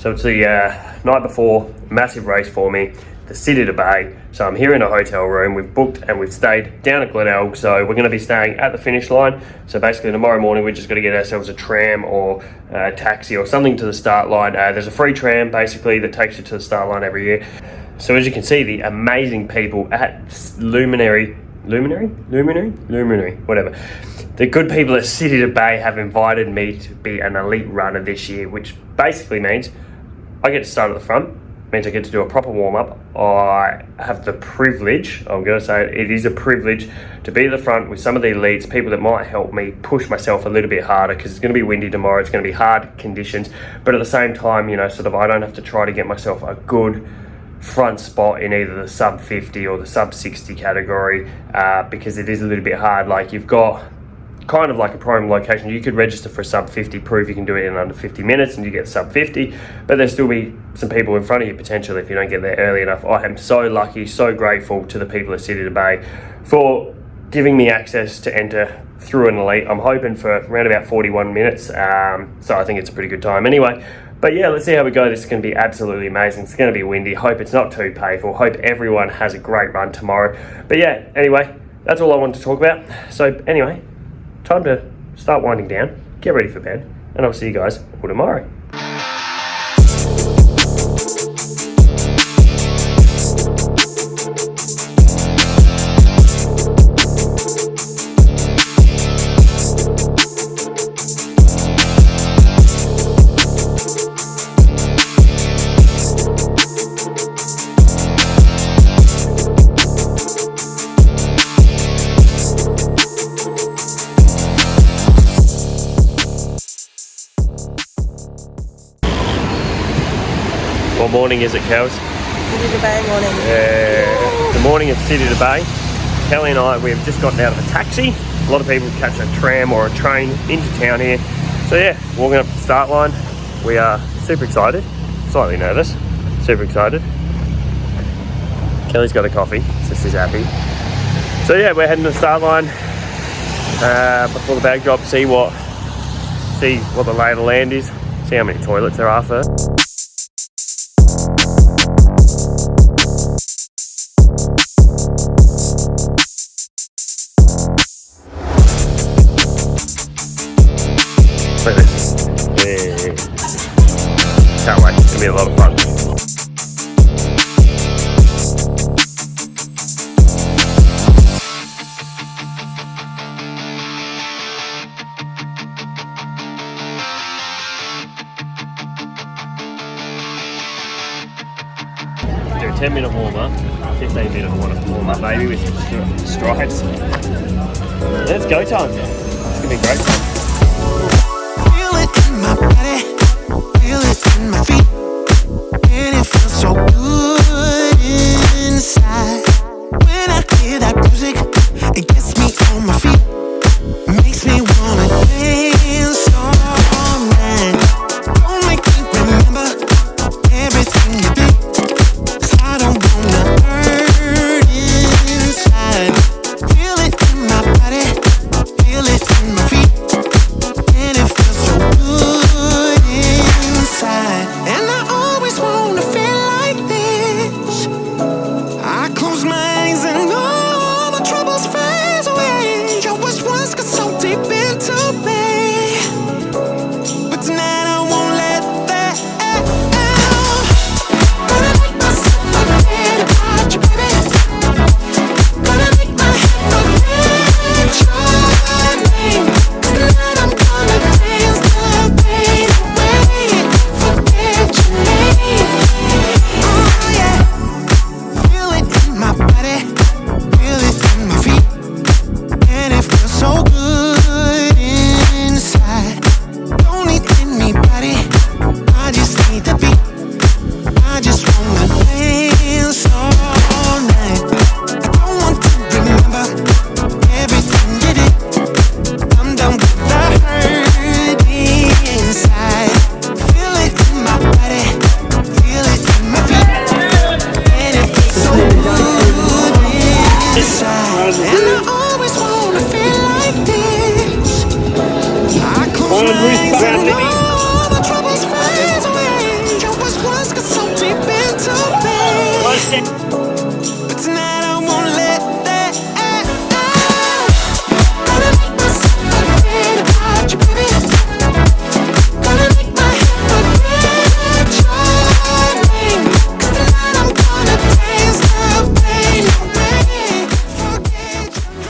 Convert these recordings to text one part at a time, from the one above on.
So it's the night before, massive race for me, the City to Bay. So I'm here in a hotel room. We've booked and we've stayed down at Glenelg. So we're going to be staying at the finish line. So basically tomorrow morning we're just going to get ourselves a tram or a taxi or something to the start line. There's a free tram basically that takes you to the start line every year. So as you can see, the amazing people at Lumary, whatever. The good people at City to Bay have invited me to be an elite runner this year, which basically means I get to start at the front, means I get to do a proper warm-up. I have the privilege, I'm going to say it is a privilege, to be at the front with some of the elites, people that might help me push myself a little bit harder, because it's going to be windy tomorrow, it's going to be hard conditions, but at the same time, you know, sort of I don't have to try to get myself a good front spot in either the sub 50 or the sub 60 category, because it is a little bit hard. Like, you've got kind of like a prime location. You could register for a sub 50, prove you can do it in under 50 minutes and you get sub 50, but there'll still be some people in front of you potentially if you don't get there early enough. I am so lucky, so grateful to the people at City to Bay for giving me access to enter through an elite. I'm hoping for around about 41 minutes, so I think it's a pretty good time anyway. But yeah, let's see how we go. This is going to be absolutely amazing. It's going to be windy. Hope it's not too painful. Hope everyone has a great run tomorrow. But yeah, anyway, that's all I wanted to talk about. So anyway, time to start winding down, get ready for bed, and I'll see you guys all tomorrow. What morning is it, Kels? City to Bay morning. The morning of City to Bay. Kelly and I, we've just gotten out of a taxi. A lot of people catch a tram or a train into town here. So yeah, walking up the start line. We are super excited, slightly nervous, super excited. Kelly's got a coffee, so she's happy. So yeah, we're heading to the start line before the bag drop, see what the lay of the land is, see how many toilets there are first. Look at this. Yeah. Can't wait. It's going to be a lot of fun. Do a 10-minute warm-up, 15-minute warm-up maybe with some strides. Let's go time. It's going to be great fun. In my body, feel it in my feet, and it feels so good inside. When I hear that music, it gets me on my feet, makes me wanna dance all night. Don't make me remember everything you did, 'cause I don't wanna hurt inside. Feel it in my body, feel it in my feet, and it feels so good inside. And I always wanna feel like this. I close my eyes and all my troubles fade away. Your words once got so deep into me, but tonight I won't let that out. Gonna make myself forget about you, baby. Gonna make my head forget your name. Tonight I'm gonna dance the pain away, forget your name. Oh yeah, feel it in my body, feel it in my feet, and it feels so good inside. Don't need anybody, I just need the beat. I just wanna dance all night. I don't want to remember everything you did. I'm done with the hurt inside. Feel it in my body, feel it in my feet, and it feels so good inside. And I always wanna feel like this. I close my eyes and all my troubles fade away. Your But tonight I won't let that Gonna make myself forget about you, baby. Gonna make my head forget your name. 'Cause tonight I'm gonna dance the pain away. Forget your name.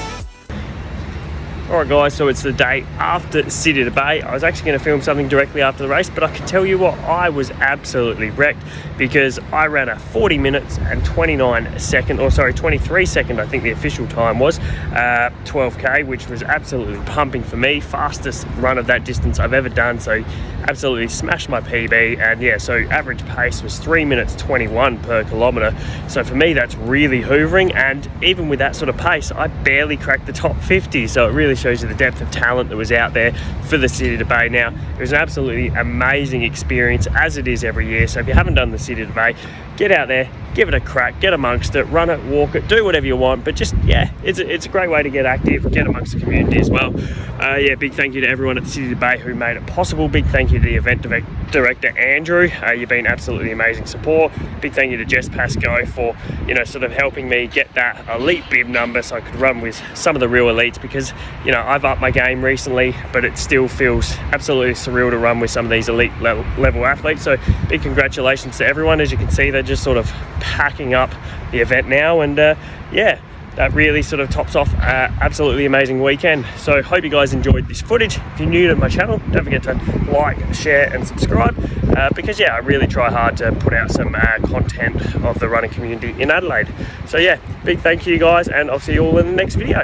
Alright guys, so it's the day after City to Bay. I was actually going to film something directly after the race, but I can tell you what, I was absolutely wrecked because I ran a 40 minutes and 23 second, I think the official time was, 12k, which was absolutely pumping for me. Fastest run of that distance I've ever done, so absolutely smashed my PB. And yeah, so average pace was 3 minutes 21 per kilometre. So for me, that's really hoovering, and even with that sort of pace, I barely cracked the top 50. So it really shows you the depth of talent that was out there for the City to Bay. Now, it was an absolutely amazing experience, as it is every year. So if you haven't done the City to Bay, get out there, give it a crack, get amongst it, run it, walk it, do whatever you want. But just, yeah, it's a great way to get active, get amongst the community as well. Yeah, big thank you to everyone at the City to Bay who made it possible. Big thank you to the event director, Andrew. You've been absolutely amazing support. Big thank you to Jess Pascoe for, sort of helping me get that elite bib number so I could run with some of the real elites, because, I've upped my game recently, but it still feels absolutely surreal to run with some of these elite level athletes. So big congratulations to everyone. As you can see, they're just sort of packing up the event now, and yeah, that really sort of tops off absolutely amazing weekend. So hope you guys enjoyed this footage. If you're new to my channel, don't forget to like, share and subscribe, because yeah, I really try hard to put out some content of the running community in Adelaide. So yeah, big thank you guys, and I'll see you all in the next video.